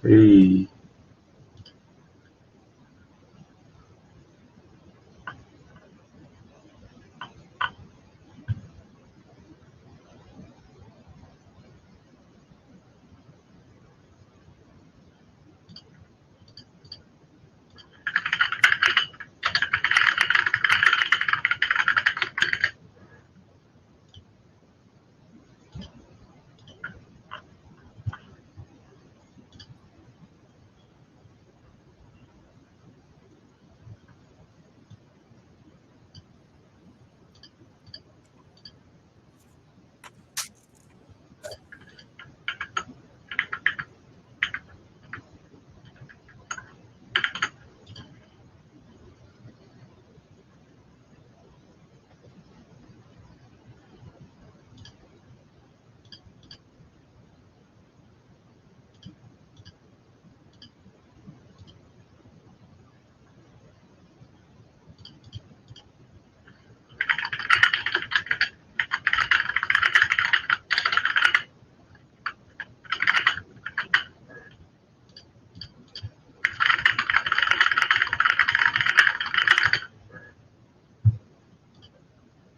Hey.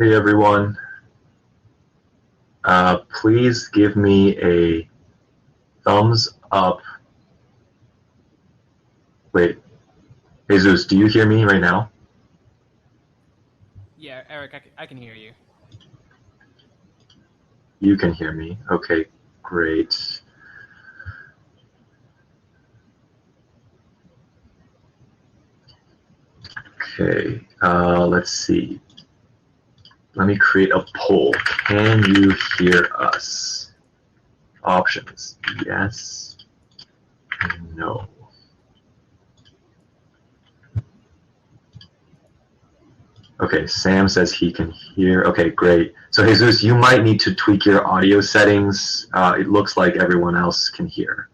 Hey everyone, please give me a thumbs up. Wait, Jesus, do you hear me right now? Yeah, Eric, I can hear you. You can hear me. Okay, great. Okay, let's see. Let me create a poll. Can you hear us? Options, yes, and no. Okay, Sam says he can hear. Okay, great. So Jesus, you might need to tweak your audio settings. It looks like everyone else can hear.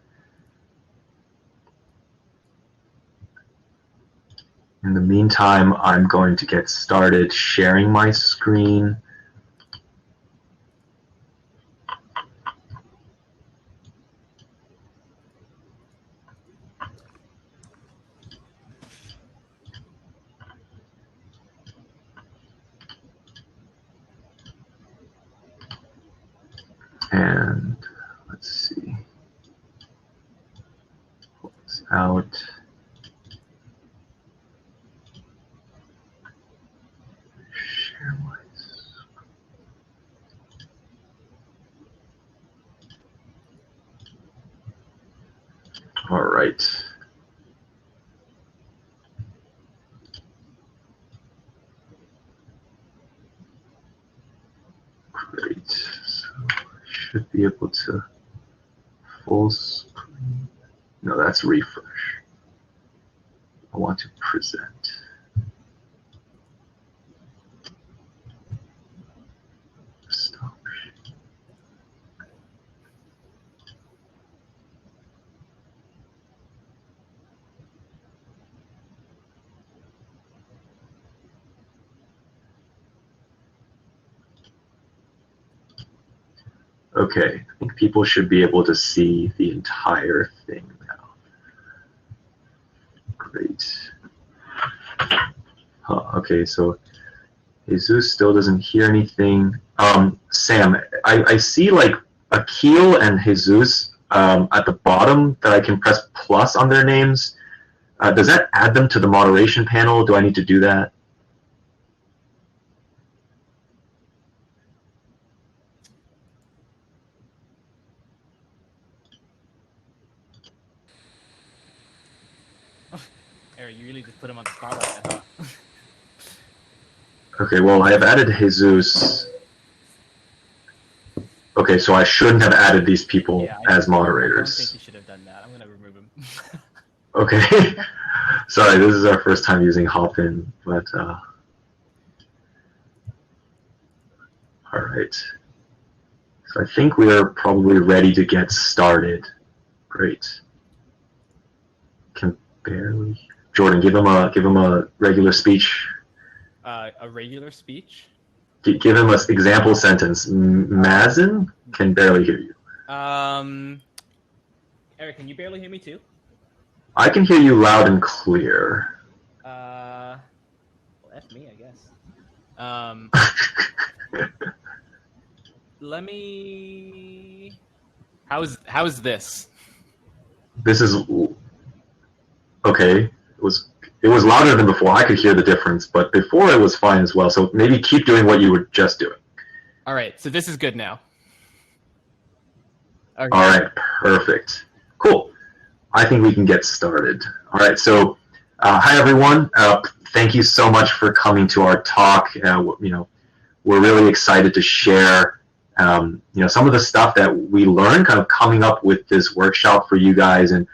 In the meantime, I'm going to get started sharing my screen. And let's see. Pull this out. Share my screen. All right. Great. So I should be able to full screen. No, that's refresh. I want to present. Stop. Okay, I think people should be able to see the entire thing now. Great. Okay, so Jesus still doesn't hear anything. Sam, I see like Akil and Jesus at the bottom that I can press plus on their names. Does that add them to the moderation panel? Do I need to do that? Eric, you really just put him on the spot like that, huh? Okay, well, I have added Jesus. Okay, so I shouldn't have added these people as moderators. I don't think you should have done that. I'm going to remove him. Okay. Sorry, this is our first time using Hopin, but all right. So I think we're probably ready to get started. Great. Can barely. Jordan, give him a regular speech. A regular speech? Give him an example sentence. Mazen can barely hear you. Eric, can you barely hear me too? I can hear you loud and clear. Well, F me, I guess. Let me. How's this? This is okay. It was louder than before. I could hear the difference, but before it was fine as well. So maybe keep doing what you were just doing. All right, so this is good now. Okay. All right, perfect. Cool. I think we can get started. All right, so hi everyone. Thank you so much for coming to our talk. We're really excited to share some of the stuff that we learned kind of coming up with this workshop for you guys, and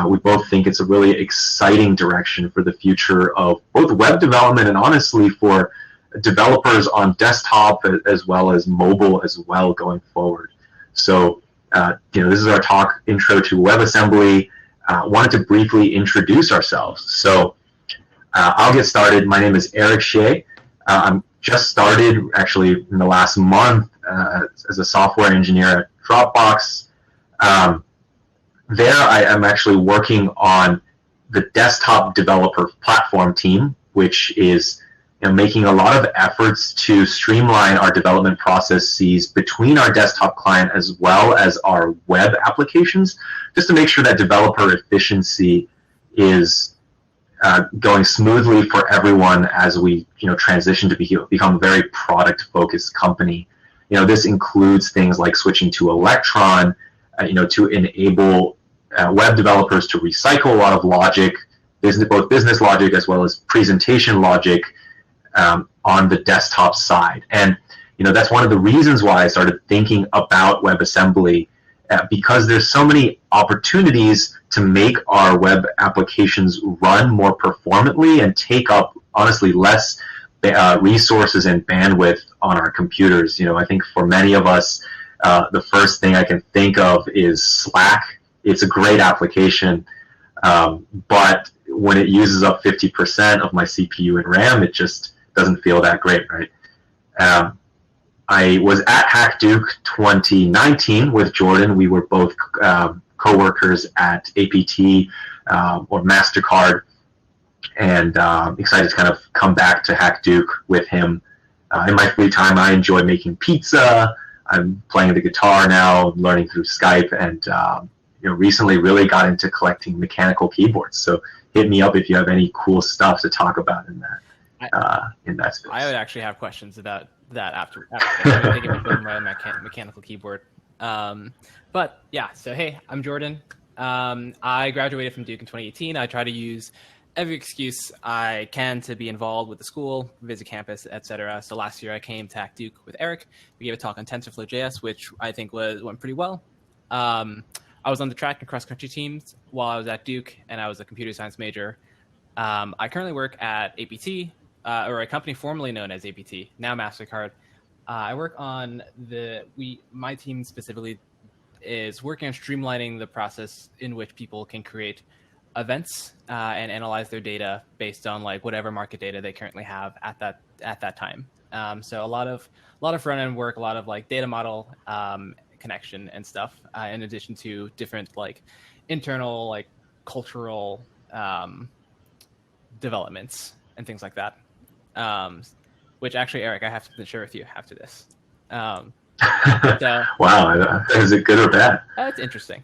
we both think it's a really exciting direction for the future of both web development and honestly for developers on desktop as well as mobile as well going forward. So this is our talk, Intro to WebAssembly. Wanted to briefly introduce ourselves. So I'll get started. My name is Eric Shea. I'm just started actually in the last month as a software engineer at Dropbox. There I am actually working on the desktop developer platform team, which is making a lot of efforts to streamline our development processes between our desktop client as well as our web applications, just to make sure that developer efficiency is going smoothly for everyone as we transition to become a very product-focused company. This includes things like switching to Electron, to enable web developers to recycle a lot of logic, both business logic as well as presentation logic, on the desktop side. And that's one of the reasons why I started thinking about WebAssembly, because there's so many opportunities to make our web applications run more performantly and take up honestly less resources and bandwidth on our computers. I think for many of us, the first thing I can think of is Slack. It's a great application, but when it uses up 50% of my CPU and RAM, it just doesn't feel that great, right? I was at Hack Duke 2019 with Jordan. We were both co-workers at APT or Mastercard, and excited to kind of come back to Hack Duke with him. In my free time, I enjoy making pizza. I'm playing the guitar now, learning through Skype, and recently really got into collecting mechanical keyboards. So hit me up if you have any cool stuff to talk about in that space. I would actually have questions about that after I think about my mechanical keyboard. But yeah, so hey, I'm Jordan. I graduated from Duke in 2018. I try to use every excuse I can to be involved with the school, visit campus, etc. So last year I came to Hack Duke with Eric. We gave a talk on TensorFlow.js, which I think went pretty well. I was on the track and cross-country teams while I was at Duke, and I was a computer science major. I currently work at APT, or a company formerly known as APT, now Mastercard. I work on my team specifically is working on streamlining the process in which people can create events and analyze their data based on whatever market data they currently have at that time. So a lot of front end work, a lot of data model connection and stuff, in addition to different internal cultural developments and things like that. Which actually, Eric, I have something to share with you after this. Wow, is it good or bad? It's interesting.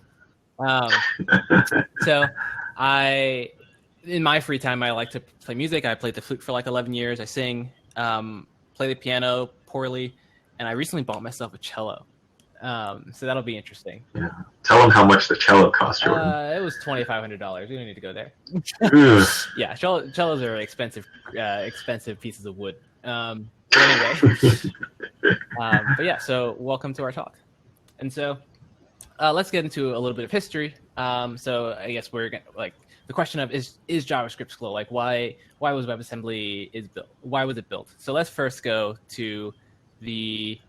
So in my free time, I like to play music. I played the flute for 11 years. I sing, play the piano poorly, and I recently bought myself a cello. So that'll be interesting. Yeah. Tell them how much the cello cost, Jordan. It was $2,500. We don't need to go there. Yeah, cellos are expensive pieces of wood. But anyway, but yeah. So welcome to our talk, and so let's get into a little bit of history. So I guess we're gonna, the question of is JavaScript slow? Why was WebAssembly why was it built? So let's first go to the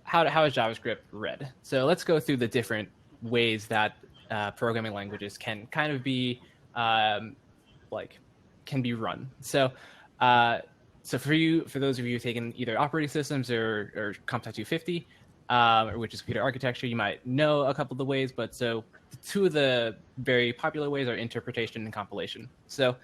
how is JavaScript read? So let's go through the different ways that programming languages can kind of be can be run. So for those of you who've taken either operating systems or Comp 250, which is computer architecture. You might know a couple of the ways, but so two of the very popular ways are interpretation and compilation. So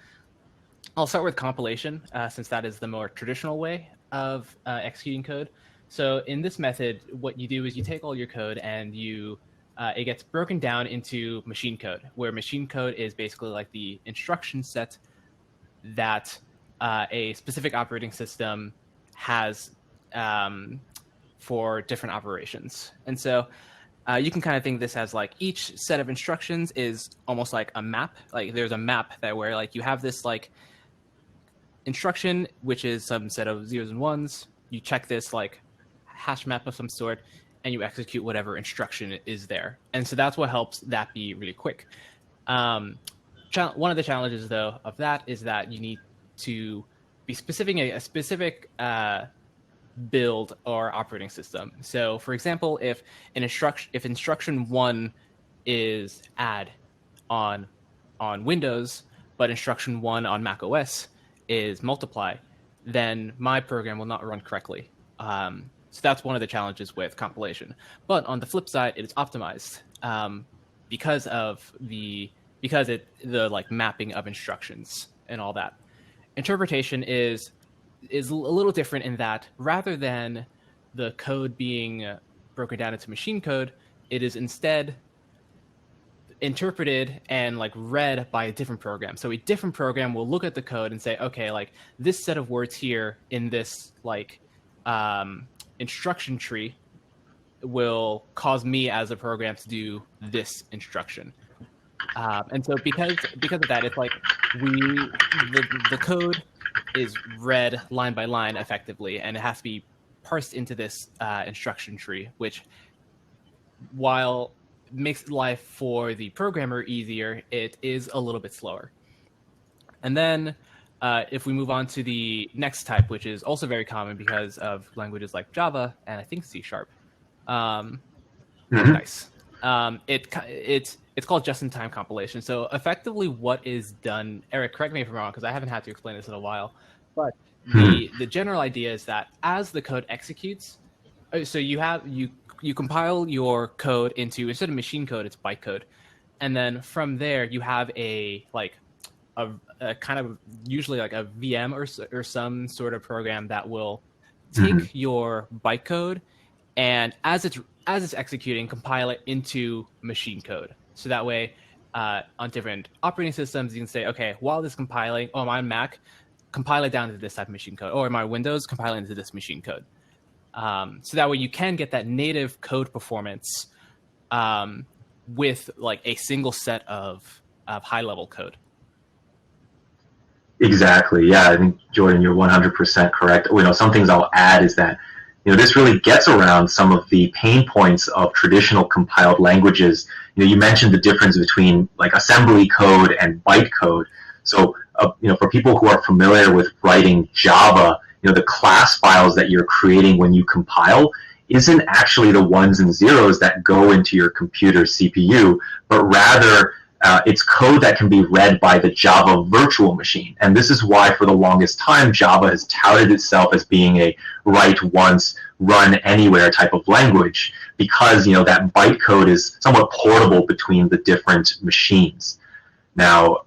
I'll start with compilation, since that is the more traditional way of executing code. So in this method, what you do is you take all your code and it gets broken down into machine code, where machine code is basically like the instruction set that a specific operating system has for different operations. And so you can kind of think this as like each set of instructions is almost like a map. Like there's a map that where like you have this like instruction, which is some set of zeros and ones. You check this like hash map of some sort, and you execute whatever instruction is there. And so that's what helps that be really quick. One of the challenges, though, of that is that you need to be specific a specific build or operating system. So, for example, if instruction 1 is add on Windows, but instruction 1 on Mac OS is multiply, then my program will not run correctly. So that's one of the challenges with compilation. But on the flip side, it is optimized because of the like mapping of instructions and all that. Interpretation is a little different in that rather than the code being broken down into machine code, it is instead interpreted and like read by a different program. So a different program will look at the code and say, okay, like this set of words here in this like instruction tree will cause me as a program to do this instruction. And so because of that, it's like the code is read line by line effectively, and it has to be parsed into this instruction tree, which while makes life for the programmer easier, it is a little bit slower. And then if we move on to the next type, which is also very common because of languages like Java and I think C#. Nice. It's called just-in-time compilation. So effectively what is done, Eric, correct me if I'm wrong, because I haven't had to explain this in a while, but the general idea is that as the code executes, so you compile your code into, instead of machine code, it's bytecode. And then from there, you have a kind of usually like a VM or some sort of program that will take your bytecode and as it's executing, compile it into machine code. So that way, on different operating systems, you can say, okay, while this is compiling, oh, I'm on Mac, compile it down to this type of machine code, or my Windows, compile it into this machine code. So that way you can get that native code performance with like a single set of high-level code. Exactly. Yeah, I think, Jordan, you're 100% correct. Some things I'll add is that this really gets around some of the pain points of traditional compiled languages. You mentioned the difference between like assembly code and bytecode. So, for people who are familiar with writing Java, the class files that you're creating when you compile isn't actually the ones and zeros that go into your computer's CPU, but rather it's code that can be read by the Java virtual machine. And this is why for the longest time Java has touted itself as being a write once, run anywhere type of language, because that bytecode is somewhat portable between the different machines. Now,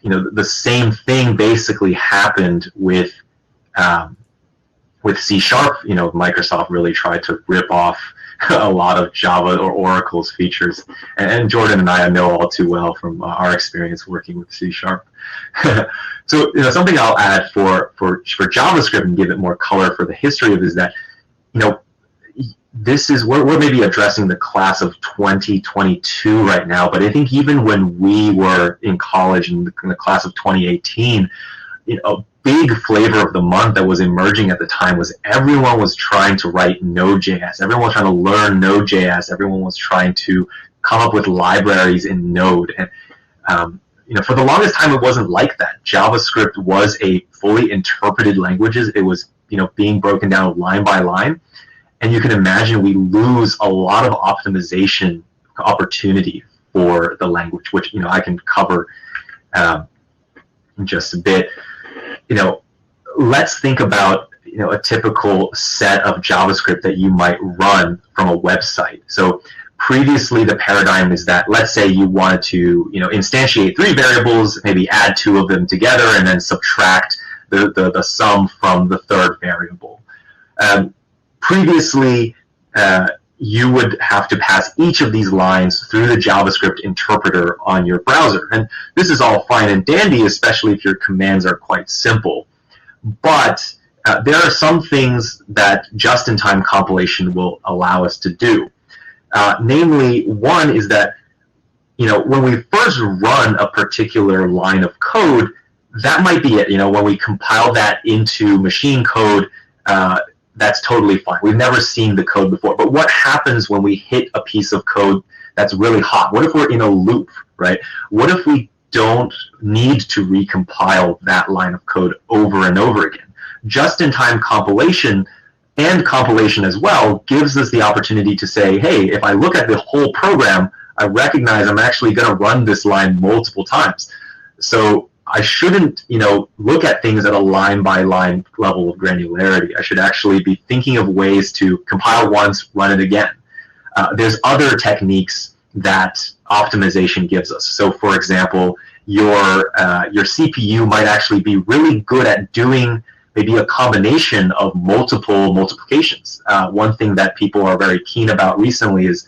the same thing basically happened with C#. Microsoft really tried to rip off a lot of Java or Oracle's features, and Jordan and I know all too well from our experience working with C#. So something I'll add for JavaScript and give it more color for the history of it is that this is we're maybe addressing the class of 2022 right now, but I think even when we were in college in the class of 2018, a big flavor of the month that was emerging at the time was everyone was trying to write Node.js. Everyone was trying to learn Node.js. Everyone was trying to come up with libraries in Node. And for the longest time, it wasn't like that. JavaScript was a fully interpreted language. It was being broken down line by line. And you can imagine we lose a lot of optimization opportunity for the language, which I can cover in just a bit. Let's think about a typical set of JavaScript that you might run from a website. So previously, the paradigm is that, let's say you wanted to instantiate 3 variables, maybe add 2 of them together, and then subtract the sum from the 3rd variable. Previously, you would have to pass each of these lines through the JavaScript interpreter on your browser. And this is all fine and dandy, especially if your commands are quite simple. But there are some things that just-in-time compilation will allow us to do. Namely, one is that when we first run a particular line of code, that might be it. When we compile that into machine code, that's totally fine. We've never seen the code before. But what happens when we hit a piece of code that's really hot? What if we're in a loop, right? What if we don't need to recompile that line of code over and over again? Just-in-time compilation and compilation as well gives us the opportunity to say, hey, if I look at the whole program, I recognize I'm actually going to run this line multiple times. So I shouldn't, look at things at a line-by-line level of granularity. I should actually be thinking of ways to compile once, run it again. There's other techniques that optimization gives us. So, for example, your CPU might actually be really good at doing maybe a combination of multiple multiplications. One thing that people are very keen about recently is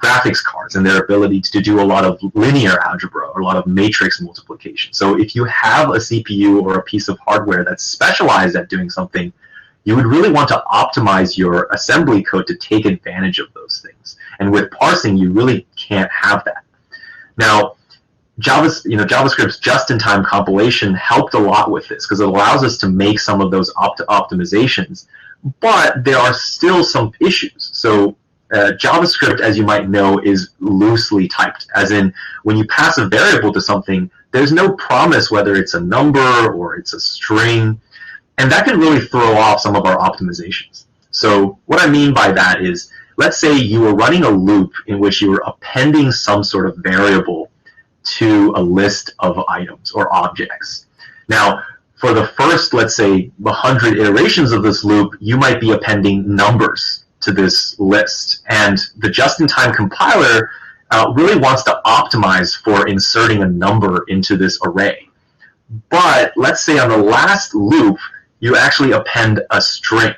graphics cards and their ability to do a lot of linear algebra or a lot of matrix multiplication. So if you have a CPU or a piece of hardware that's specialized at doing something, you would really want to optimize your assembly code to take advantage of those things. And with parsing, you really can't have that. Now, JavaScript's just-in-time compilation helped a lot with this because it allows us to make some of those optimizations, but there are still some issues. So JavaScript, as you might know, is loosely typed, as in when you pass a variable to something, there's no promise whether it's a number or it's a string, and that can really throw off some of our optimizations. So what I mean by that is, let's say you were running a loop in which you were appending some sort of variable to a list of items or objects. Now, for the first, let's say, 100 iterations of this loop, you might be appending numbers to this list. And the just-in-time compiler really wants to optimize for inserting a number into this array. But let's say on the last loop, you actually append a string.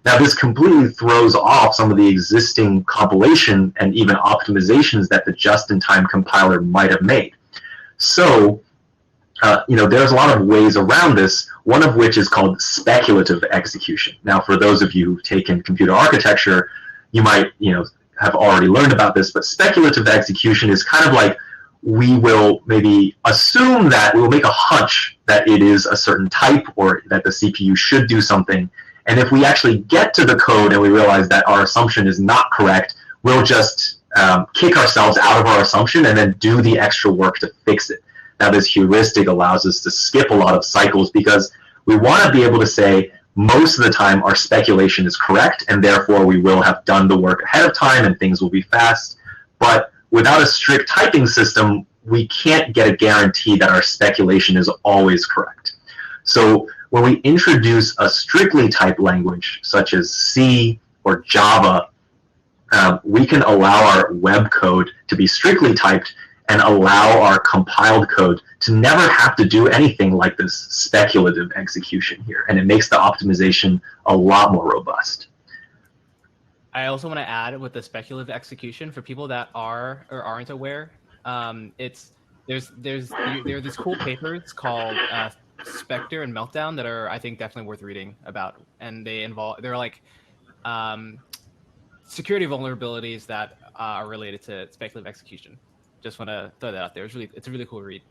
Now, this completely throws off some of the existing compilation and even optimizations that the just-in-time compiler might have made. So, there's a lot of ways around this, one of which is called speculative execution. Now, for those of you who've taken computer architecture, you might, have already learned about this, but speculative execution is kind of like we will maybe assume that we will make a hunch that it is a certain type or that the CPU should do something. And if we actually get to the code and we realize that our assumption is not correct, we'll just kick ourselves out of our assumption and then do the extra work to fix it. Now, this heuristic allows us to skip a lot of cycles because we want to be able to say most of the time our speculation is correct, and therefore we will have done the work ahead of time and things will be fast. But without a strict typing system, we can't get a guarantee that our speculation is always correct. So when we introduce a strictly typed language, such as C or Java, we can allow our web code to be strictly typed and allow our compiled code to never have to do anything like this speculative execution here. And it makes the optimization a lot more robust. I also want to add with the speculative execution for people that are or aren't aware, there's these cool papers called Spectre and Meltdown that are, I think, definitely worth reading about. And they're like security vulnerabilities that are related to speculative execution. Just want to throw that out there. It's a really cool read.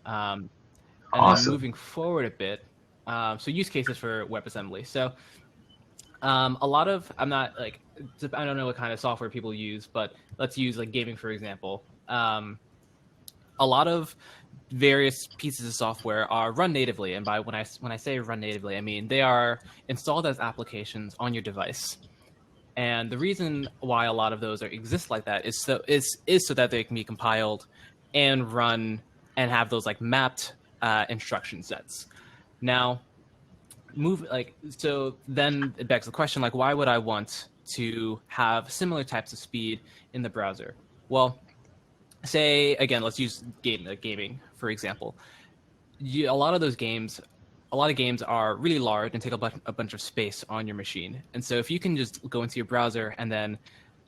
And awesome. Then moving forward a bit, so use cases for WebAssembly. So a lot of, I don't know what kind of software people use, but let's use like gaming, for example. A lot of various pieces of software are run natively. And when I say run natively, I mean they are installed as applications on your device. And the reason why a lot of those exist like that is so that they can be compiled and run and have those like mapped instruction sets. Now, so then it begs the question, like, why would I want to have similar types of speed in the browser? Well, say again, let's use gaming for example. A lot of games are really large and take a bunch of space on your machine. And so if you can just go into your browser and then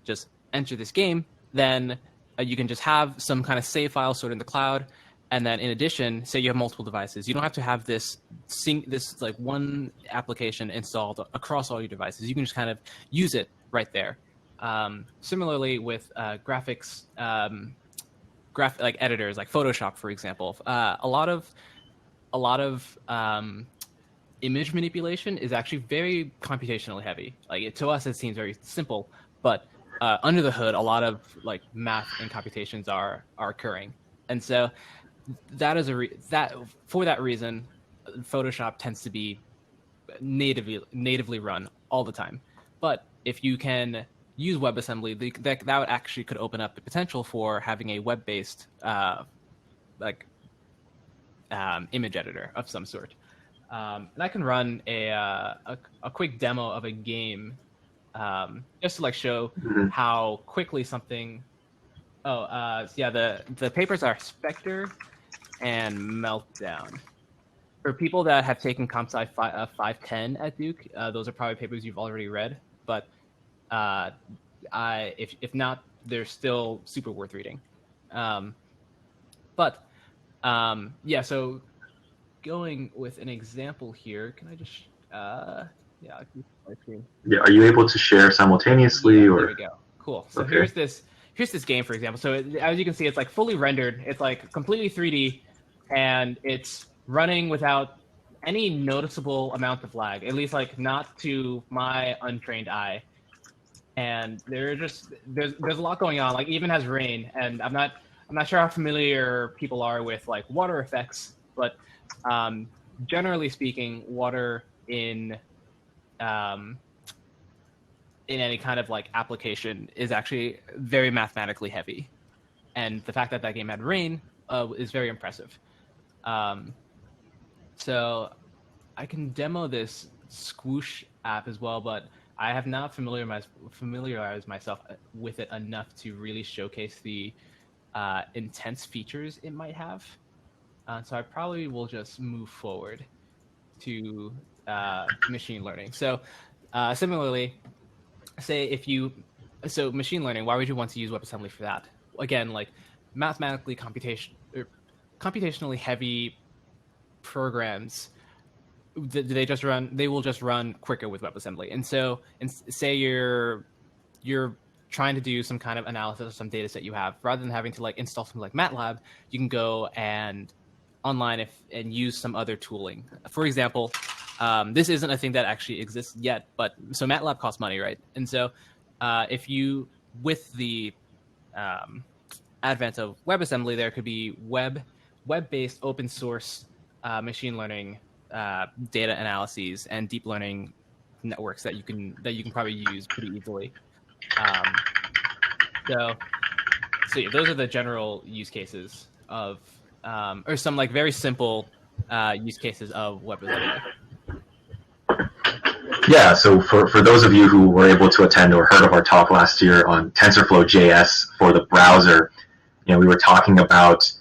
just enter this game, then you can just have some kind of save file stored in the cloud. And then in addition, say you have multiple devices, you don't have to have this like one application installed across all your devices. You can just kind of use it right there. Similarly with graphics, like editors, like Photoshop, for example, a lot of image manipulation is actually very computationally heavy. Like to us, it seems very simple, but under the hood, a lot of like math and computations are occurring, and so that is for that reason, Photoshop tends to be natively run all the time. But if you can use WebAssembly, that actually could open up the potential for having a web-based image editor of some sort. And I can run a quick demo of a game just to like show how quickly something. The papers are Spectre and Meltdown. For people that have taken Comp Sci 510 at Duke, those are probably papers you've already read. But if not, they're still super worth reading. So going with an example here, can I just I'll keep my screen. Yeah, are you able to share simultaneously? Yeah, or there we go. Cool. So okay. here's this game, for example. So as you can see, it's like fully rendered. It's like completely 3D, and it's running without any noticeable amount of lag, at least like not to my untrained eye. And there's a lot going on. Like it even has rain, and I'm not sure how familiar people are with like water effects, but generally speaking, water in any kind of like application is actually very mathematically heavy, and the fact that game had rain is very impressive. So I can demo this Squoosh app as well, but I have not familiarized myself with it enough to really showcase the intense features it might have. So I probably will just move forward to machine learning. So similarly, so machine learning, why would you want to use WebAssembly for that? Again, like mathematically computationally heavy programs, they will just run quicker with WebAssembly. And so, say you're trying to do some kind of analysis of some data set you have, rather than having to like install something like MATLAB, you can go and online and use some other tooling. For example, this isn't a thing that actually exists yet, but so MATLAB costs money, right? And so if you, with the advent of WebAssembly, there could be web-based open source machine learning data analyses and deep learning networks that you can probably use pretty easily. So yeah, those are the general use cases of or some like very simple use cases of WebAssembly. Yeah, so for those of you who were able to attend or heard of our talk last year on TensorFlow.js for the browser, we were talking about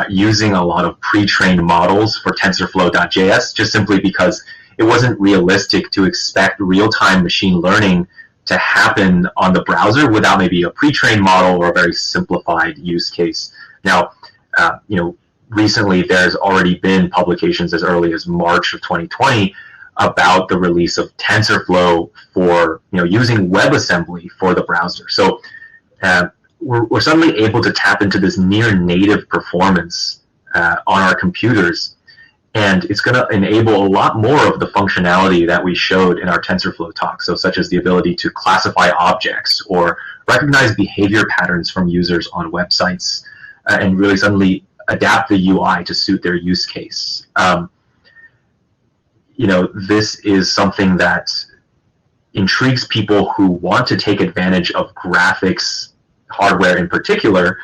using a lot of pre-trained models for TensorFlow.js, just simply because it wasn't realistic to expect real-time machine learning to happen on the browser without maybe a pre-trained model or a very simplified use case. Now, recently there's already been publications as early as March of 2020 about the release of TensorFlow for using WebAssembly for the browser. So we're suddenly able to tap into this near native performance on our computers, and it's going to enable a lot more of the functionality that we showed in our TensorFlow talk, so such as the ability to classify objects or recognize behavior patterns from users on websites, and really suddenly adapt the UI to suit their use case. This is something that intrigues people who want to take advantage of graphics hardware in particular,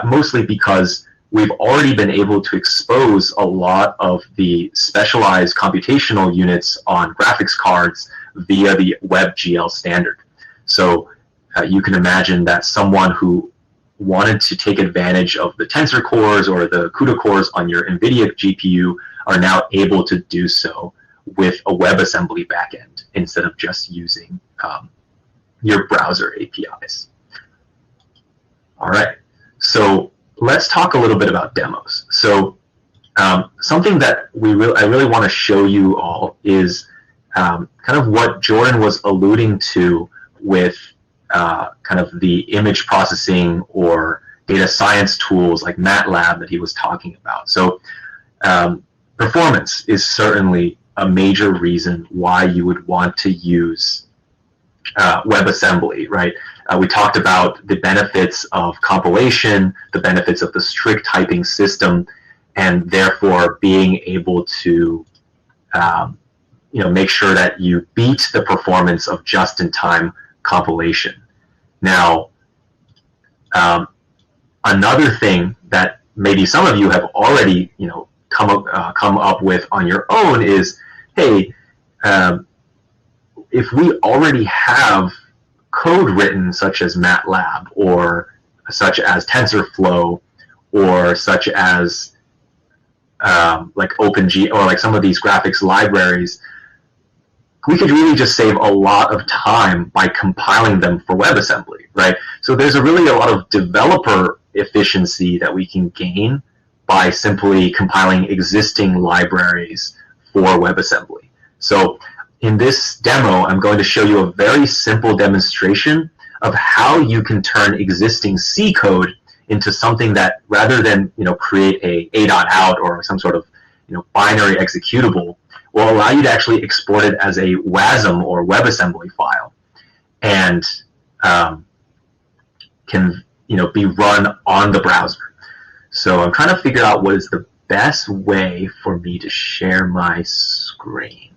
mostly because we've already been able to expose a lot of the specialized computational units on graphics cards via the WebGL standard. So you can imagine that someone who wanted to take advantage of the tensor cores or the CUDA cores on your NVIDIA GPU are now able to do so with a WebAssembly backend instead of just using your browser APIs. All right, so let's talk a little bit about demos. So something that I really want to show you all is kind of what Jordan was alluding to with kind of the image processing or data science tools like MATLAB that he was talking about. So performance is certainly a major reason why you would want to use WebAssembly, right? We talked about the benefits of compilation, the benefits of the strict typing system, and therefore being able to make sure that you beat the performance of just-in-time compilation. Now, another thing that maybe some of you have already come up with on your own is, hey, if we already have code written such as MATLAB or such as TensorFlow or such as like OpenG or like some of these graphics libraries, we could really just save a lot of time by compiling them for WebAssembly, right? So there's really a lot of developer efficiency that we can gain by simply compiling existing libraries for WebAssembly. So in this demo, I'm going to show you a very simple demonstration of how you can turn existing C code into something that, rather than create a .out or some sort of binary executable, will allow you to actually export it as a WASM or WebAssembly file, and can be run on the browser. So I'm trying to figure out what is the best way for me to share my screen.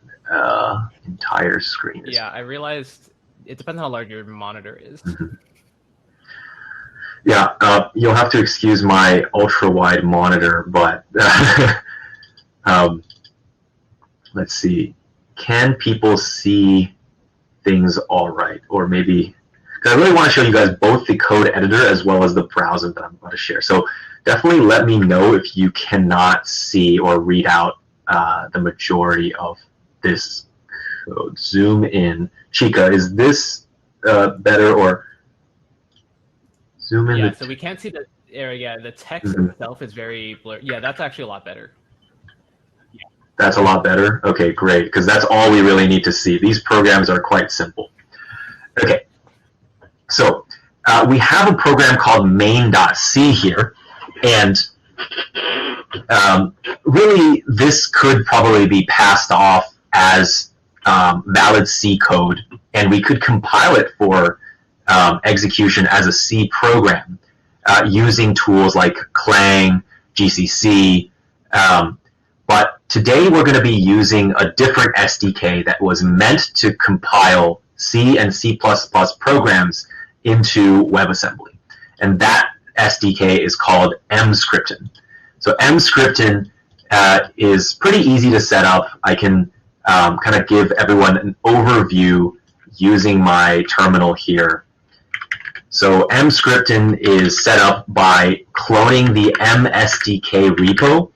Entire screen. Yeah, I realized it depends on how large your monitor is. Mm-hmm. Yeah, you'll have to excuse my ultra-wide monitor, but let's see. Can people see things all right? Or maybe, because I really want to show you guys both the code editor as well as the browser that I'm about to share. So definitely let me know if you cannot see or read out the majority of this code. Zoom in. Chica, is this better, or zoom in? Yeah, so we can't see the area. The text itself is very blurry. Yeah, that's actually a lot better. Yeah. That's a lot better? Okay, great, because that's all we really need to see. These programs are quite simple. Okay, so we have a program called main.c here, and really this could probably be passed off as valid C code, and we could compile it for execution as a C program using tools like Clang, GCC, but today we're going to be using a different SDK that was meant to compile C and C++ programs into WebAssembly, and that SDK is called Mscripten. So Mscripten is pretty easy to set up. I can kind of give everyone an overview using my terminal here. So Mscripten is set up by cloning the MSDK repo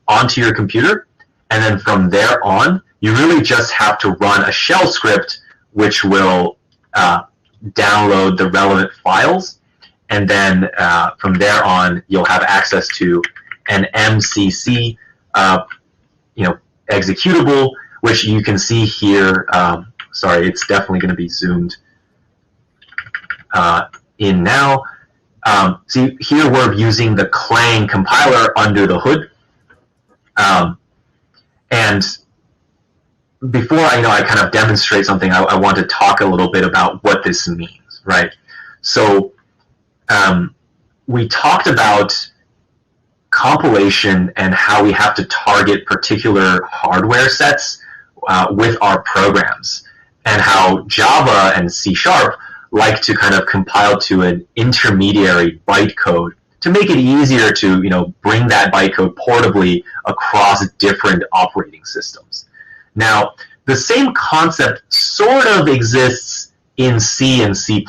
onto your computer, and then from there on, you really just have to run a shell script which will download the relevant files, and then from there on, you'll have access to an MCC executable, which you can see here. Sorry, it's definitely going to be zoomed in now. See, here we're using the Clang compiler under the hood. And before I kind of demonstrate something, I want to talk a little bit about what this means, right? So we talked about compilation and how we have to target particular hardware sets with our programs, and how Java and C# like to kind of compile to an intermediary bytecode to make it easier to, bring that bytecode portably across different operating systems. Now, the same concept sort of exists in C and C++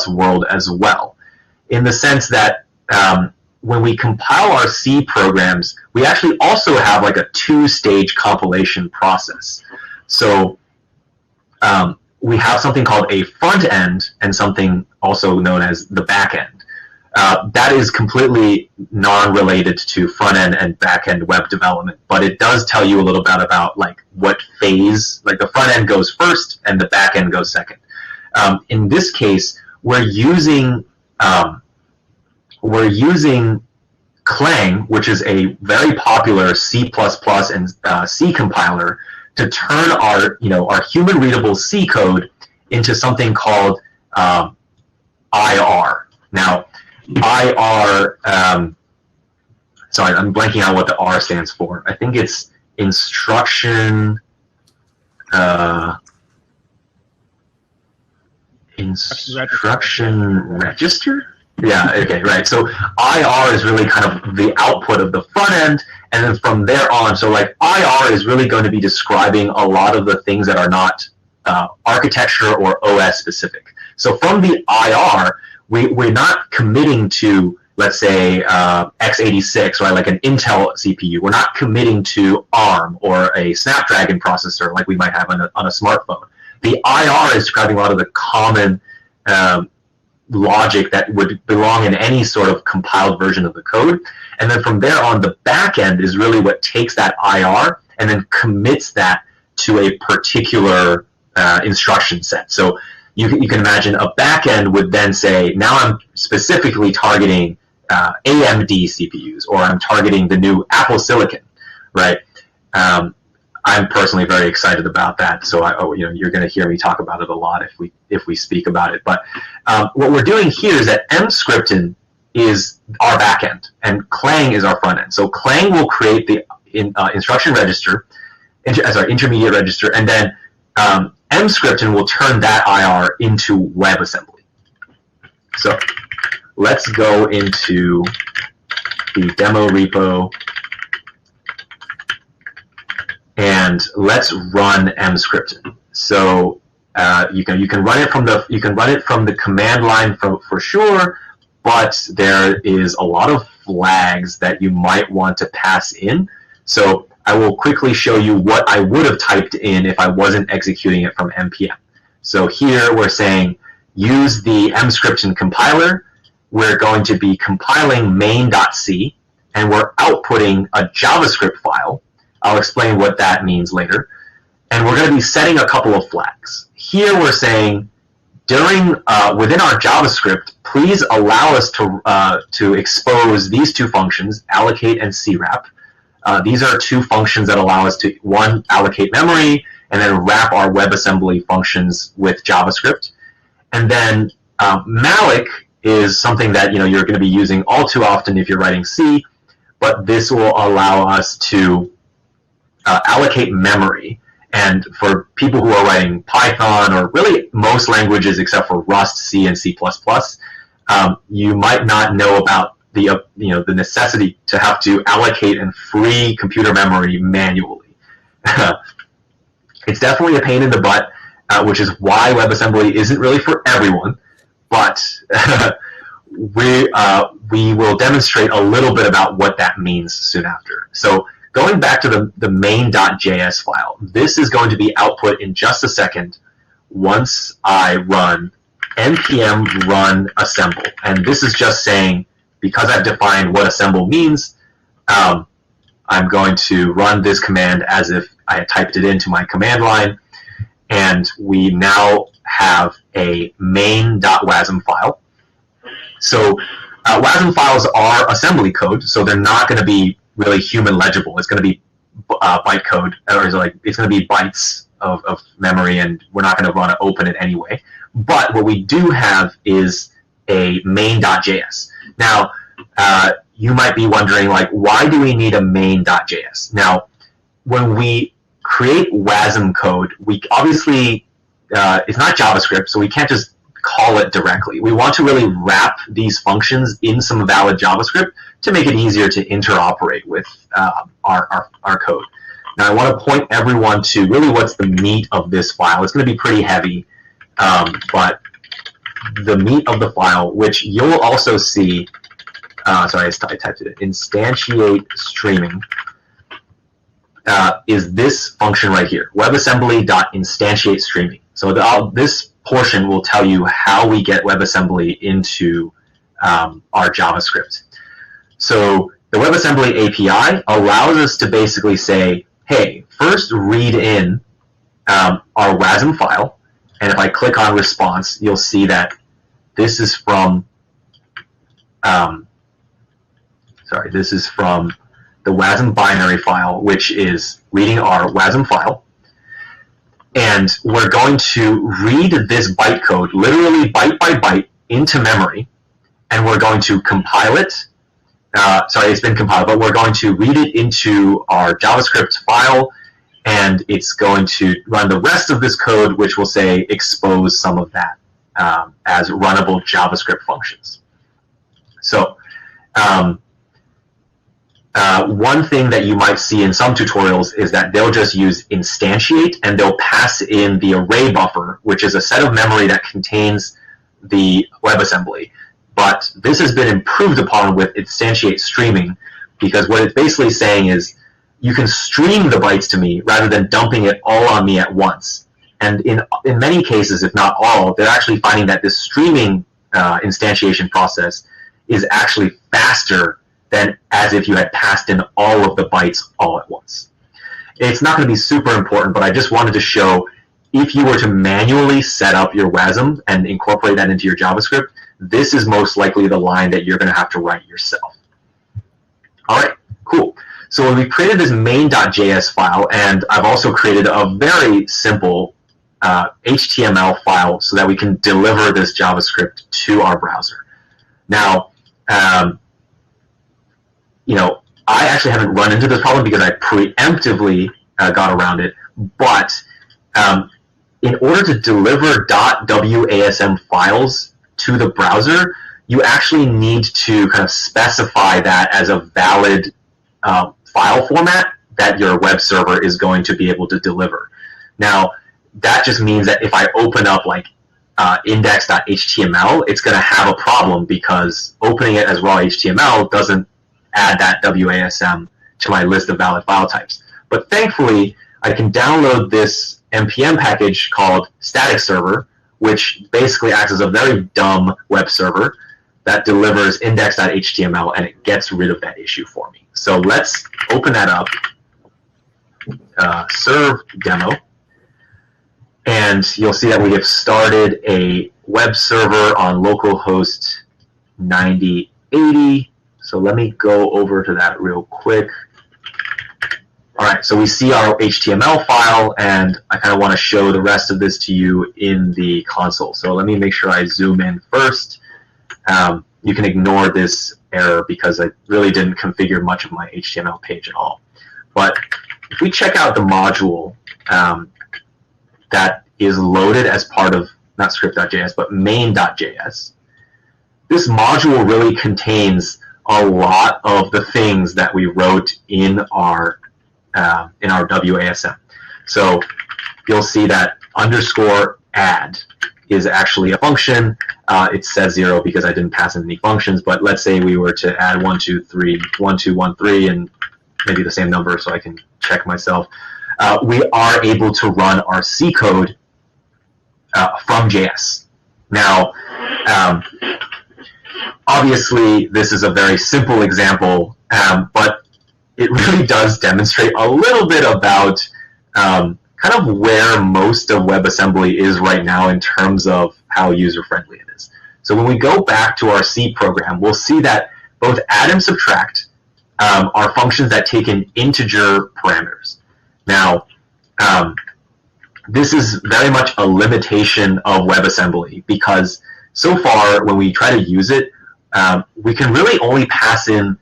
world as well, in the sense that when we compile our C programs, we actually also have like a two-stage compilation process. So we have something called a front end and something also known as the back end. That is completely non-related to front end and back end web development, but it does tell you a little bit about like what phase, like the front end goes first and the back end goes second. In this case, we're using Clang, which is a very popular C++ and C compiler, to turn our human readable C code into something called IR. Now, IR, sorry, I'm blanking out what the R stands for. I think it's instruction register? Yeah, okay, right. So IR is really kind of the output of the front end, and then from there on, so like IR is really going to be describing a lot of the things that are not architecture or OS specific. So from the IR, we're not committing to, let's say, x86, right, like an Intel CPU. We're not committing to ARM or a Snapdragon processor like we might have on a smartphone. The IR is describing a lot of the common logic that would belong in any sort of compiled version of the code. And then from there on, the back end is really what takes that IR and then commits that to a particular instruction set. So you can imagine a back end would then say, now I'm specifically targeting AMD CPUs, or I'm targeting the new Apple Silicon, right? I'm personally very excited about that, so you're going to hear me talk about it a lot if we speak about it. But what we're doing here is that mscripten is our backend, and Clang is our front end. So Clang will create the instruction register, intermediate register, and then mscripten will turn that IR into WebAssembly. So let's go into the demo repo. And let's run mscripten. So you can run it from the command line for sure, but there is a lot of flags that you might want to pass in. So I will quickly show you what I would have typed in if I wasn't executing it from npm. So here we're saying use the mscripten compiler. We're going to be compiling main.c, and we're outputting a JavaScript file. I'll explain what that means later. And we're going to be setting a couple of flags. Here we're saying, within our JavaScript, please allow us to expose these two functions, allocate and crap. These are two functions that allow us to, one, allocate memory, and then wrap our WebAssembly functions with JavaScript. And then malloc is something that you're going to be using all too often if you're writing C, but this will allow us to allocate memory. And for people who are writing Python, or really most languages except for Rust, C, and C++, you might not know about the necessity to have to allocate and free computer memory manually. It's definitely a pain in the butt, which is why WebAssembly isn't really for everyone. But we will demonstrate a little bit about what that means soon after. So going back to the main.js file, this is going to be output in just a second once I run npm run assemble. And this is just saying, because I've defined what assemble means, I'm going to run this command as if I had typed it into my command line. And we now have a main.wasm file. So WASM files are assembly code, so they're not going to be really human legible. It's going to be bytecode, or it's going to be bytes of memory, and we're not going to want to open it anyway. But what we do have is a main.js. Now, you might be wondering, why do we need a main.js? Now, when we create WASM code, we obviously, it's not JavaScript, so we can't just call it directly. We want to really wrap these functions in some valid JavaScript to make it easier to interoperate with our code. Now I want to point everyone to really what's the meat of this file. It's going to be pretty heavy, but the meat of the file, which you'll also see, sorry, I typed it, instantiate streaming, is this function right here, WebAssembly.instantiate streaming. So this portion will tell you how we get WebAssembly into our JavaScript. So the WebAssembly API allows us to basically say, hey, first read in our WASM file, and if I click on response, you'll see that this is from this is from the WASM binary file, which is reading our WASM file. And we're going to read this bytecode, literally byte by byte, into memory, and we're going to compile it. Sorry, it's been compiled, but we're going to read it into our JavaScript file, and it's going to run the rest of this code, which will say expose some of that as runnable JavaScript functions. So one thing that you might see in some tutorials is that they'll just use instantiate, and they'll pass in the array buffer, which is a set of memory that contains the WebAssembly. But this has been improved upon with instantiate streaming, because what it's basically saying is you can stream the bytes to me rather than dumping it all on me at once. And in many cases, if not all, they're actually finding that this streaming instantiation process is actually faster than as if you had passed in all of the bytes all at once. It's not going to be super important, but I just wanted to show if you were to manually set up your WASM and incorporate that into your JavaScript, this is most likely the line that you're going to have to write yourself. All right, cool. So we created this main.js file, and I've also created a very simple HTML file so that we can deliver this JavaScript to our browser. Now, you know, I actually haven't run into this problem because I preemptively got around it, but in order to deliver .wasm files to the browser, you actually need to kind of specify that as a valid file format that your web server is going to be able to deliver. Now, that just means that if I open up like index.html, it's going to have a problem because opening it as raw HTML doesn't add that WASM to my list of valid file types. But thankfully, I can download this NPM package called static server, which basically acts as a very dumb web server that delivers index.html, and it gets rid of that issue for me. So let's open that up, serve demo, and you'll see that we have started a web server on localhost 9080. So let me go over to that real quick. All right, so we see our HTML file, and I kind of want to show the rest of this to you in the console. So let me make sure I zoom in first. You can ignore this error because I really didn't configure much of my HTML page at all. But if we check out the module that is loaded as part of, not script.js, but main.js, this module really contains a lot of the things that we wrote in our WASM. So you'll see that _add is actually a function. It says 0 because I didn't pass in any functions, but let's say we were to add 1213, and maybe the same number so I can check myself. We are able to run our C code from JS. Now, obviously, this is a very simple example, but it really does demonstrate a little bit about kind of where most of WebAssembly is right now in terms of how user-friendly it is. So when we go back to our C program, we'll see that both add and subtract are functions that take in integer parameters. Now, this is very much a limitation of WebAssembly because so far when we try to use it, we can really only pass in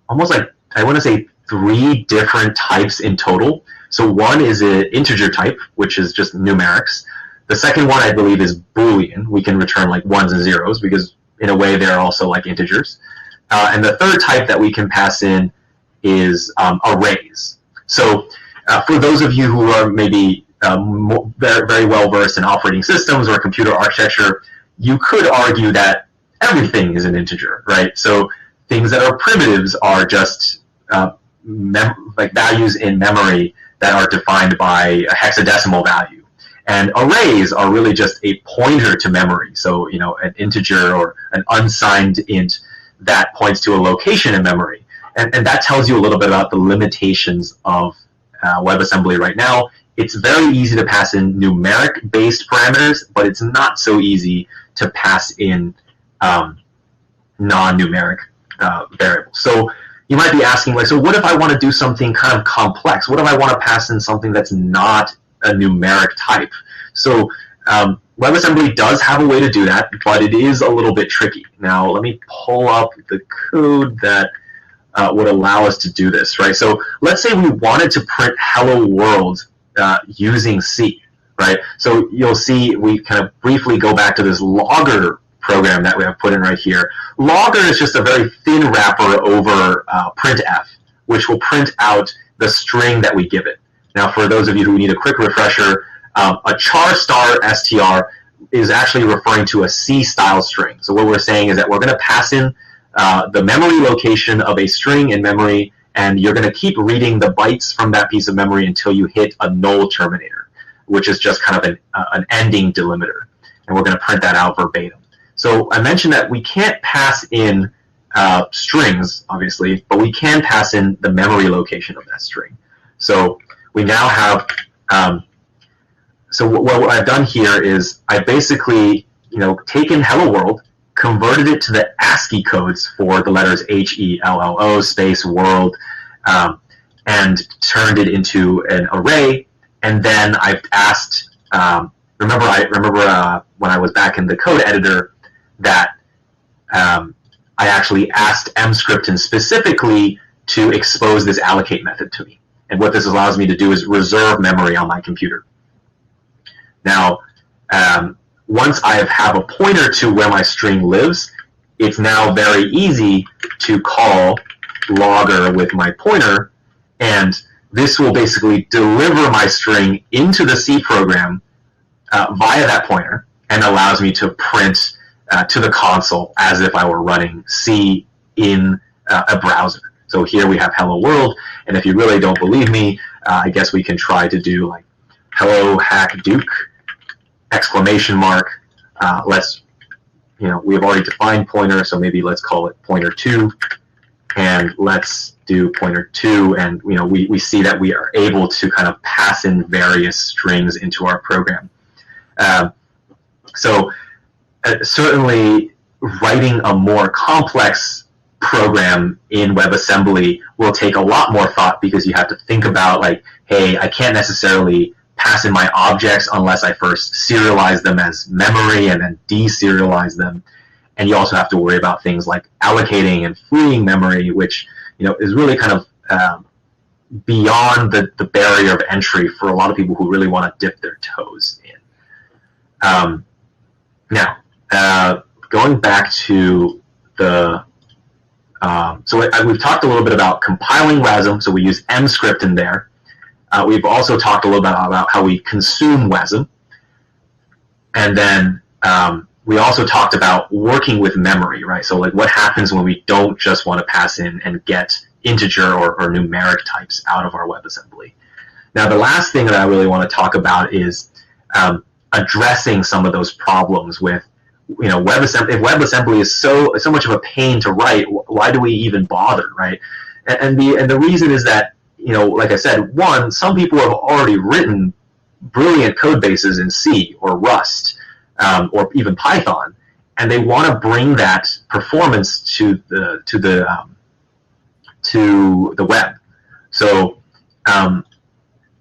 almost like, I want to say 3 different types in total. So one is an integer type, which is just numerics. The second one, I believe, is Boolean. We can return like ones and zeros because in a way they're also like integers. And the third type that we can pass in is arrays. So for those of you who are maybe very, very well versed in operating systems or computer architecture, you could argue that everything is an integer, right? So things that are primitives are just like values in memory that are defined by a hexadecimal value. And arrays are really just a pointer to memory. So, you know, an integer or an unsigned int that points to a location in memory. And that tells you a little bit about the limitations of WebAssembly right now. It's very easy to pass in numeric-based parameters, but it's not so easy to pass in non-numeric variables. So you might be asking, like, so what if I want to do something kind of complex? What if I want to pass in something that's not a numeric type? So WebAssembly does have a way to do that, but it is a little bit tricky. Now, let me pull up the code that would allow us to do this, right? So let's say we wanted to print hello world using C, right? So you'll see we kind of briefly go back to this logger program that we have put in right here. Logger is just a very thin wrapper over printf, which will print out the string that we give it. Now, for those of you who need a quick refresher, a char star str is actually referring to a C-style string. So what we're saying is that we're going to pass in the memory location of a string in memory, and you're going to keep reading the bytes from that piece of memory until you hit a null terminator, which is just kind of an ending delimiter. And we're going to print that out verbatim. So I mentioned that we can't pass in strings, obviously, but we can pass in the memory location of that string. So we now have, so what I've done here is I basically, taken hello world, converted it to the ASCII codes for the letters HELLO space world, and turned it into an array. And then I've asked, remember when I was back in the code editor that I actually asked mscripton specifically to expose this allocate method to me. And what this allows me to do is reserve memory on my computer. Now, once I have a pointer to where my string lives, it's now very easy to call logger with my pointer, and this will basically deliver my string into the C program via that pointer, and allows me to print to the console as if I were running C in a browser. So here we have hello world, and if you really don't believe me, I guess we can try to do like hello hack Duke, exclamation mark. Let's, we've already defined pointer, so maybe let's call it pointer2, and let's do pointer2, and we see that we are able to kind of pass in various strings into our program. Certainly writing a more complex program in WebAssembly will take a lot more thought, because you have to think about, like, hey, I can't necessarily pass in my objects unless I first serialize them as memory and then deserialize them. And you also have to worry about things like allocating and freeing memory, which is really kind of beyond the barrier of entry for a lot of people who really want to dip their toes in. Now, going back to the we've talked a little bit about compiling WASM, so we use mscript in there. We've also talked a little bit about how we consume WASM. And then we also talked about working with memory, right? So like what happens when we don't just want to pass in and get integer or numeric types out of our WebAssembly. Now the last thing that I really want to talk about is addressing some of those problems with WebAssembly. If WebAssembly is so much of a pain to write, why do we even bother, right? And the reason is that, like I said, one, some people have already written brilliant code bases in C or Rust or even Python, and they want to bring that performance to the web. So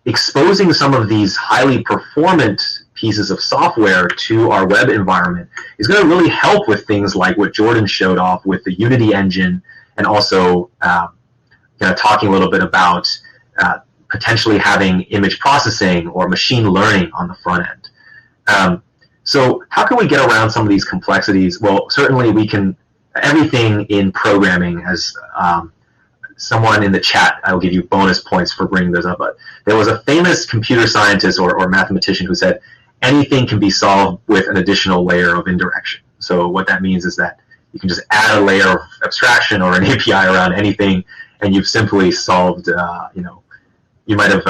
exposing some of these highly performant pieces of software to our web environment is going to really help with things like what Jordan showed off with the Unity engine, and also talking a little bit about potentially having image processing or machine learning on the front end. So how can we get around some of these complexities? Well, certainly we can. Everything in programming, as someone in the chat, I will give you bonus points for bringing those up. But there was a famous computer scientist or mathematician who said anything can be solved with an additional layer of indirection. So what that means is that you can just add a layer of abstraction or an API around anything, and you've simply solved, you might have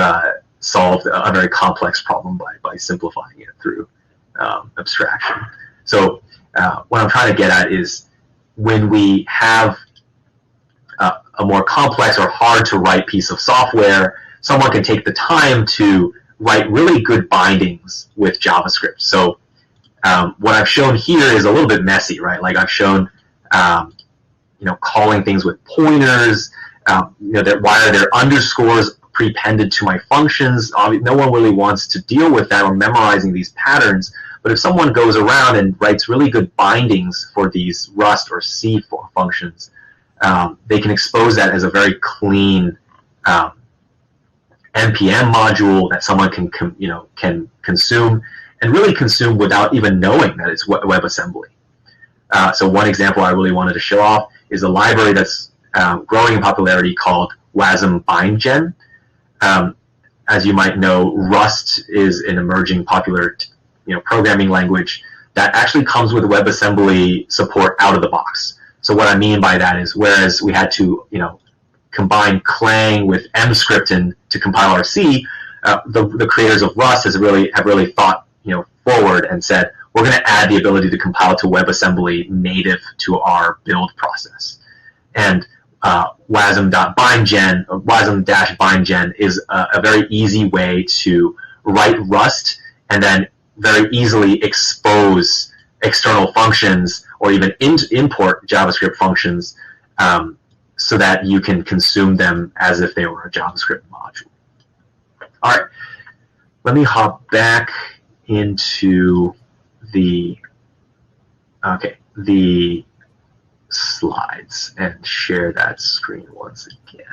solved a very complex problem by simplifying it through abstraction. So what I'm trying to get at is when we have a more complex or hard to write piece of software, someone can take the time to write really good bindings with JavaScript. So what I've shown here is a little bit messy, right? Like I've shown, calling things with pointers. Why are there underscores prepended to my functions? No one really wants to deal with that or memorizing these patterns. But if someone goes around and writes really good bindings for these Rust or C functions, they can expose that as a very clean npm module that someone can consume and really consume without even knowing that it's WebAssembly. So one example I really wanted to show off is a library that's growing in popularity called WASM BindGen. As you might know, Rust is an emerging popular programming language that actually comes with WebAssembly support out of the box. So what I mean by that is, whereas we had to combine Clang with Mscript to compile our C, the creators of Rust have really thought forward and said, we're going to add the ability to compile to WebAssembly native to our build process. And WASM-BindGen is a very easy way to write Rust and then very easily expose external functions or even import JavaScript functions so that you can consume them as if they were a JavaScript module. All right, let me hop back into the slides and share that screen once again.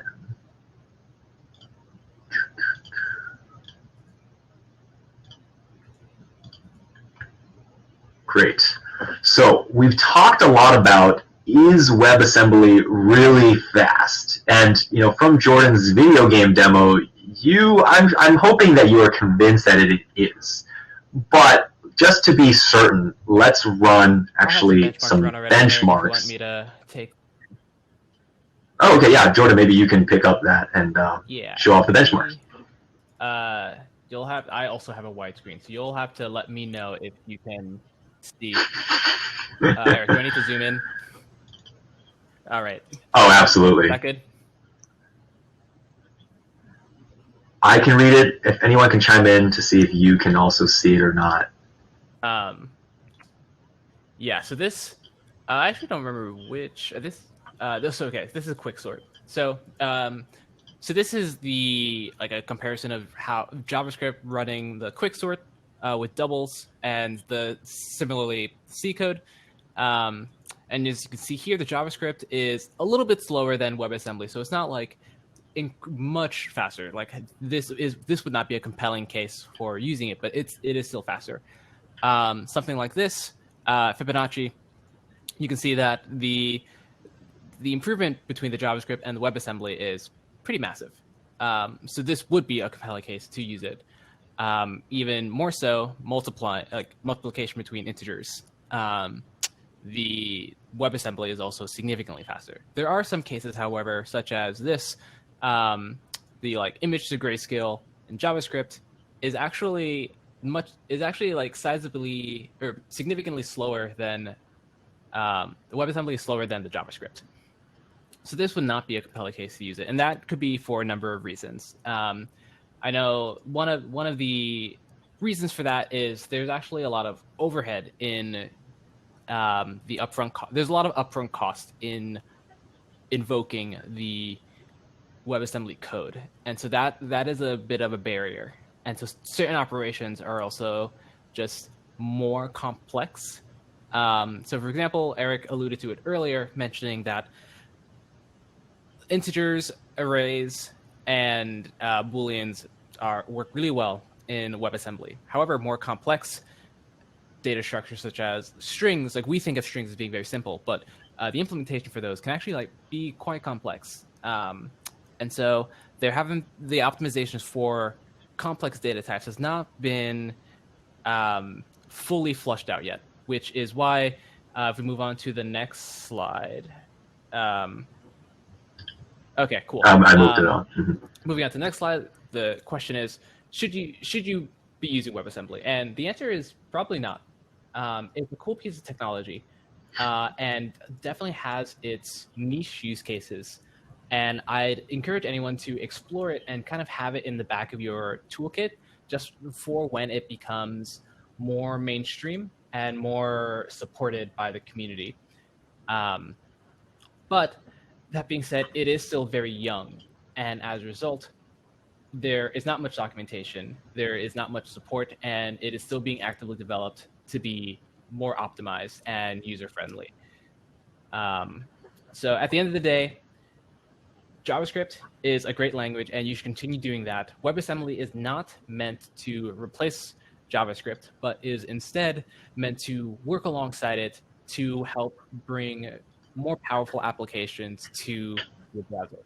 Great. So we've talked a lot about, is WebAssembly really fast? And from Jordan's video game demo, I'm hoping that you are convinced that it is. But just to be certain, let's run actually some benchmarks. You want me to take? Oh, okay, yeah, Jordan, maybe you can pick up that and show off the benchmarks. I also have a widescreen, so you'll have to let me know if you can see. Eric, do I need to zoom in? All right. Oh, absolutely. Is that good? I can read it. If anyone can chime in to see if you can also see it or not. Yeah. So this, I actually don't remember which. This is a quick sort. So, so this is a comparison of how JavaScript running the quick sort with doubles and the similarly C code. And as you can see here, the JavaScript is a little bit slower than WebAssembly, so it's not much faster. Like this would not be a compelling case for using it, but it is still faster. Something like this, Fibonacci, you can see that the improvement between the JavaScript and the WebAssembly is pretty massive. So this would be a compelling case to use it. Even more so, multiplication between integers. The WebAssembly is also significantly faster. There are some cases, however, such as this, the image to grayscale in JavaScript is actually sizably or significantly slower than the WebAssembly is slower than the JavaScript. So this would not be a compelling case to use it, and that could be for a number of reasons. I know one of the reasons for that is there's actually a lot of overhead in the upfront. There's a lot of upfront cost in invoking the WebAssembly code, and so that is a bit of a barrier. And so certain operations are also just more complex. So, for example, Eric alluded to it earlier, mentioning that integers, arrays, and booleans work really well in WebAssembly. However, more complex data structures such as strings. Like we think of strings as being very simple, but the implementation for those can actually like be quite complex. And so they're having the optimizations for complex data types has not been fully flushed out yet, which is why if we move on to the next slide. Okay, cool. I moved it on. Moving on to the next slide, the question is, should you be using WebAssembly? And the answer is probably not. It's a cool piece of technology, and definitely has its niche use cases. And I'd encourage anyone to explore it and kind of have it in the back of your toolkit just for when it becomes more mainstream and more supported by the community. But that being said, it is still very young. And as a result, there is not much documentation, there is not much support, and it is still being actively developed to be more optimized and user-friendly. So at the end of the day, JavaScript is a great language, and you should continue doing that. WebAssembly is not meant to replace JavaScript, but is instead meant to work alongside it to help bring more powerful applications to your browser.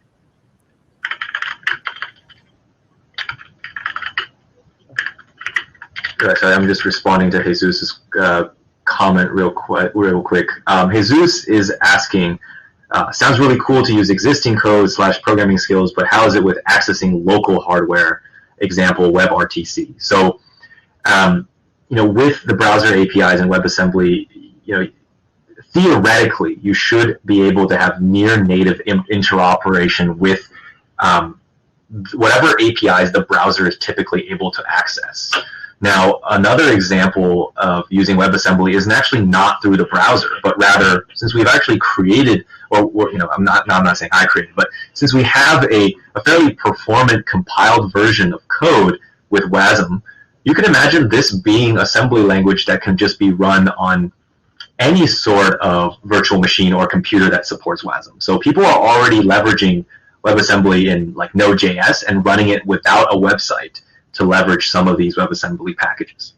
Sorry, I'm just responding to Jesus' comment real quick. Jesus is asking, sounds really cool to use existing code / programming skills, but how is it with accessing local hardware, example WebRTC? So, with the browser APIs and WebAssembly, theoretically, you should be able to have near native interoperation with whatever APIs the browser is typically able to access. Now, another example of using WebAssembly isn't actually not through the browser, but rather since we've actually created, I'm not saying I created, but since we have a fairly performant compiled version of code with WASM, you can imagine this being assembly language that can just be run on any sort of virtual machine or computer that supports WASM. So people are already leveraging WebAssembly in like Node.js and running it without a website to leverage some of these WebAssembly packages.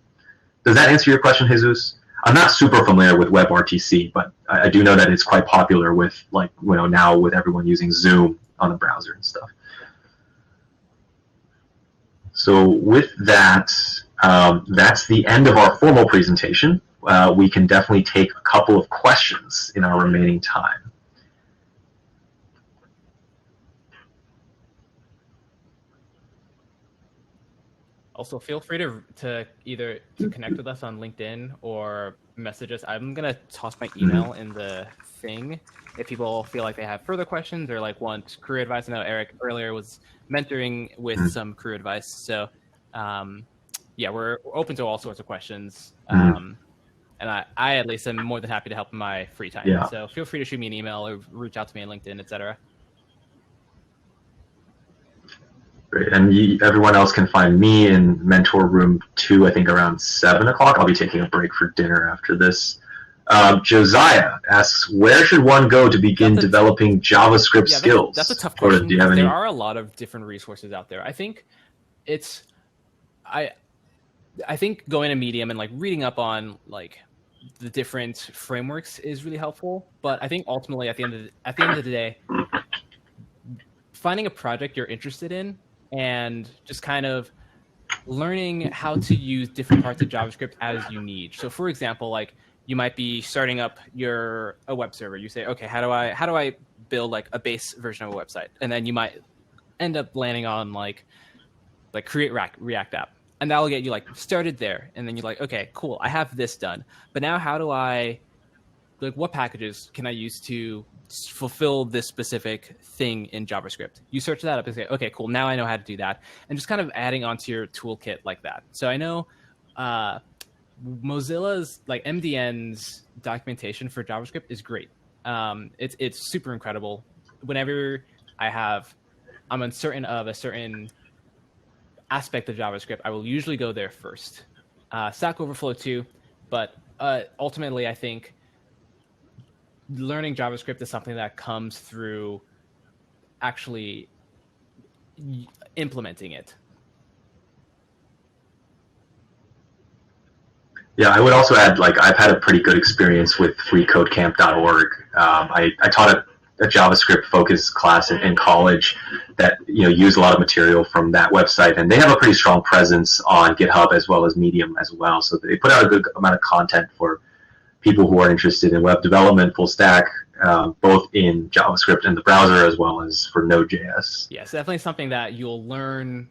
Does that answer your question, Jesus? I'm not super familiar with WebRTC, but I do know that it's quite popular with now with everyone using Zoom on the browser and stuff. So with that, that's the end of our formal presentation. We can definitely take a couple of questions in our remaining time. Also, feel free to either connect with us on LinkedIn or message us. I'm going to toss my email in the thing if people feel like they have further questions or want career advice. I know Eric earlier was mentoring with some career advice. So, yeah, we're open to all sorts of questions. And I at least am more than happy to help in my free time. Yeah. So feel free to shoot me an email or reach out to me on LinkedIn, etc. Great. And everyone else can find me in Mentor Room 2, I think around 7 o'clock. I'll be taking a break for dinner after this. Josiah asks, where should one go to begin developing JavaScript skills? That's a tough question. Do you have there are a lot of different resources out there. I think I think going to Medium and reading up on the different frameworks is really helpful. But I think ultimately at the end of the day, finding a project you're interested in and just kind of learning how to use different parts of JavaScript as you need. So for example, you might be starting up a web server. You say, okay, how do I build a base version of a website? And then you might end up landing on create React app. And that'll get you started there. And then you're like, okay, cool, I have this done. But now how do I what packages can I use to fulfill this specific thing in JavaScript? You search that up and say, okay, cool, now I know how to do that. And just kind of adding onto your toolkit like that. So I know Mozilla's MDN's documentation for JavaScript is great. It's super incredible. Whenever I'm uncertain of a certain aspect of JavaScript, I will usually go there first. Stack Overflow too, but ultimately I think learning JavaScript is something that comes through actually implementing it. Yeah, I would also add, like, I've had a pretty good experience with freecodecamp.org. I taught a JavaScript focused class in college that used a lot of material from that website, and they have a pretty strong presence on GitHub as well as Medium as well. So they put out a good amount of content for people who are interested in web development, full stack, both in JavaScript and the browser as well as for Node.js. Yes, definitely something that you'll learn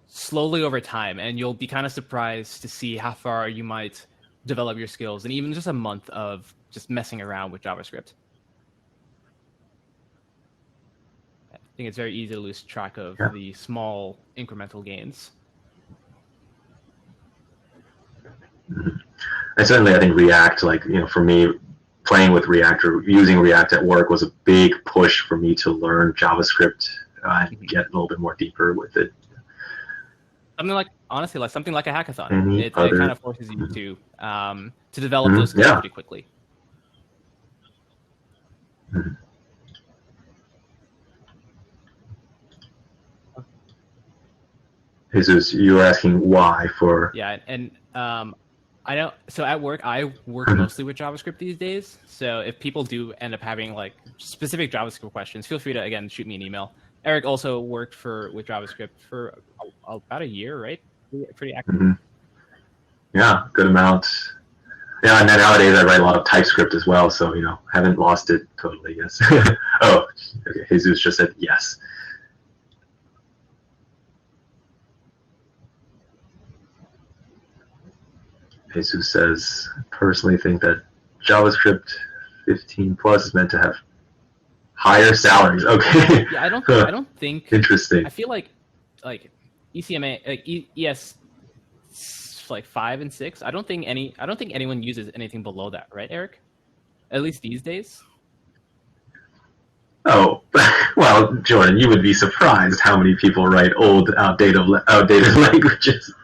slowly over time, and you'll be kind of surprised to see how far you might develop your skills in even just a month of just messing around with JavaScript. I think it's very easy to lose track of the small incremental gains. And certainly I think React, like, for me, playing with React or using React at work was a big push for me to learn JavaScript and get a little bit more deeper with it. Something like, honestly, like something like a hackathon. It kind of forces you to develop those skills pretty quickly. Jesus, you were asking why for... Yeah, and I know. So at work, I work mostly with JavaScript these days. So if people do end up having like specific JavaScript questions, feel free to again shoot me an email. Eric also worked with JavaScript for about a year, right? Pretty active. Yeah, good amount. Yeah, and then nowadays I write a lot of TypeScript as well, so haven't lost it totally. Yes. Oh, okay. Jesus just said yes. Jesus says, personally think that JavaScript 15 plus is meant to have higher salaries. Okay. Yeah, I don't think. Interesting. I feel like ECMA, like ES, like 5 and 6. I don't think anyone uses anything below that, right, Eric? At least these days. Oh, well, Jordan, you would be surprised how many people write old, outdated languages.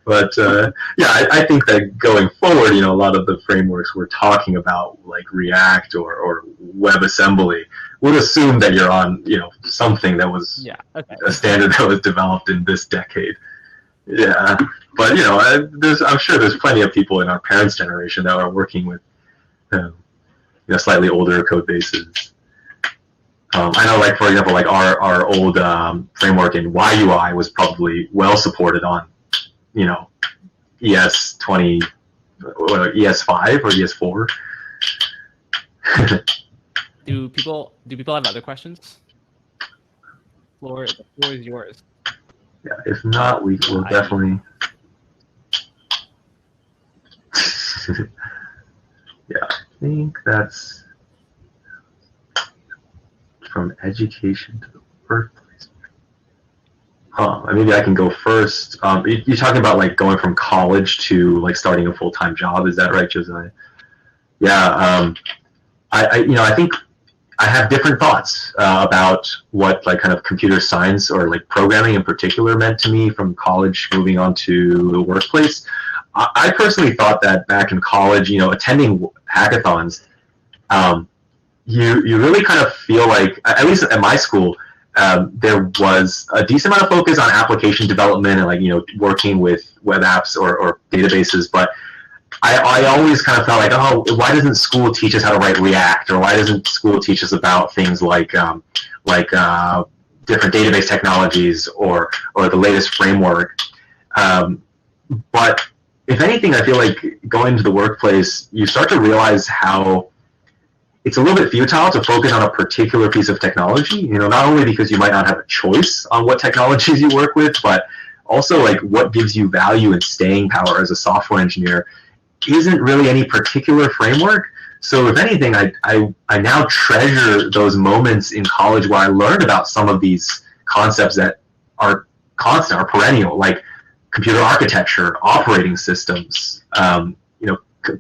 But yeah, I think that going forward, a lot of the frameworks we're talking about, like React or WebAssembly, would assume that you're on, something that was a standard that was developed in this decade. Yeah, but I'm sure there's plenty of people in our parents' generation that are working with, slightly older code bases. I know, like, for example, like our old framework in YUI was probably well supported on, ES20, ES5 or ES4. Do people have other questions? The floor is yours. Yeah, if not, we will definitely. Yeah, I think that's from education to the workplace. Maybe I can go first. You're talking about like going from college to like starting a full-time job. Is that right, Josiah? Yeah. I think I have different thoughts about what like kind of computer science or like programming in particular meant to me from college moving on to the workplace. I personally thought that back in college, attending hackathons, you really kind of feel like, at least at my school, there was a decent amount of focus on application development and like working with web apps or databases, but I always kind of felt like, oh, why doesn't school teach us how to write React, or why doesn't school teach us about things like different database technologies or the latest framework? But if anything, I feel like going into the workplace, you start to realize how it's a little bit futile to focus on a particular piece of technology, not only because you might not have a choice on what technologies you work with, but also like what gives you value and staying power as a software engineer isn't really any particular framework. So if anything, I now treasure those moments in college where I learned about some of these concepts that are constant, are perennial, like computer architecture, operating systems,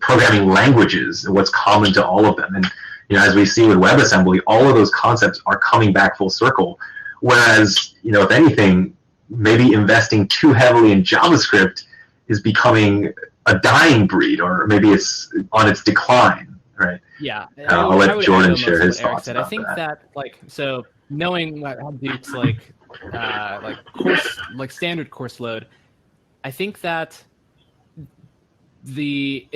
programming languages, and what's common to all of them. And as we see with WebAssembly, all of those concepts are coming back full circle. Whereas, if anything, maybe investing too heavily in JavaScript is becoming a dying breed, or maybe it's on its decline, right? Yeah. I'll let Jordan share his thoughts about I think that so knowing how Duke's standard course load, I think that the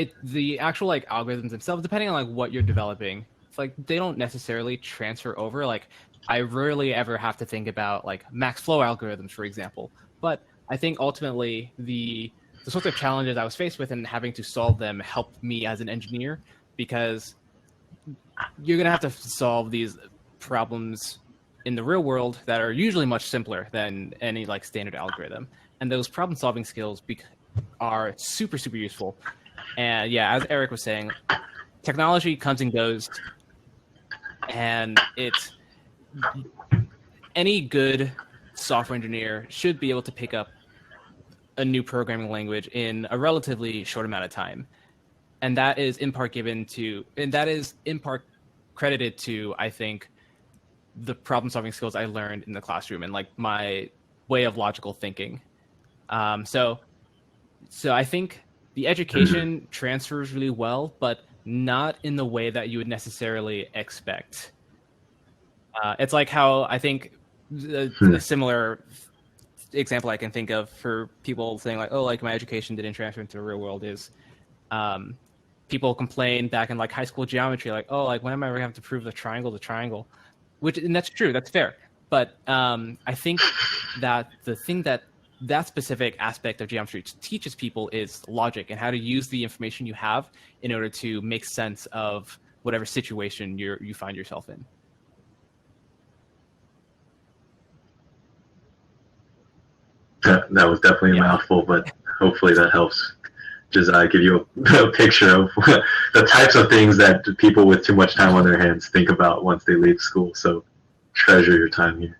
actual like algorithms themselves, depending on like what you're developing, it's like they don't necessarily transfer over. Like I rarely ever have to think about like max flow algorithms, for example. But I think ultimately the sorts of challenges I was faced with and having to solve them helped me as an engineer, because you're gonna have to solve these problems in the real world that are usually much simpler than any like standard algorithm, and those problem solving skills are super super useful. And yeah, as Eric was saying, technology comes and goes, and any good software engineer should be able to pick up a new programming language in a relatively short amount of time, and that is in part credited to, I think, the problem solving skills I learned in the classroom and like my way of logical thinking. So I think the education transfers really well, but not in the way that you would necessarily expect. It's like how I think a similar example I can think of for people saying like, oh, like my education didn't transfer into the real world is people complain back in like high school geometry, like, oh, like when am I ever going to have to prove the triangle? And that's true, that's fair. But I think that the thing that specific aspect of geometry teaches people is logic and how to use the information you have in order to make sense of whatever situation you find yourself in. That was definitely a mouthful, but hopefully that helps just give you a picture of the types of things that people with too much time on their hands think about once they leave school. So treasure your time here.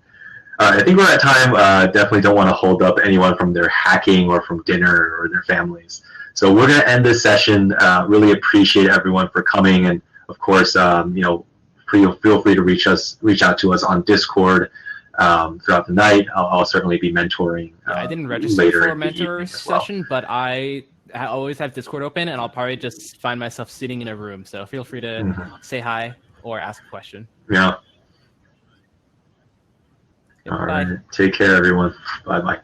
I think we're at time. Definitely don't want to hold up anyone from their hacking or from dinner or their families. So we're going to end this session. Really appreciate everyone for coming, and of course, feel free to reach out to us on Discord throughout the night. I'll certainly be mentoring. I didn't register for a mentor session, but I always have Discord open, and I'll probably just find myself sitting in a room. So feel free to say hi or ask a question. Yeah. All right. Take care, everyone. Bye-bye.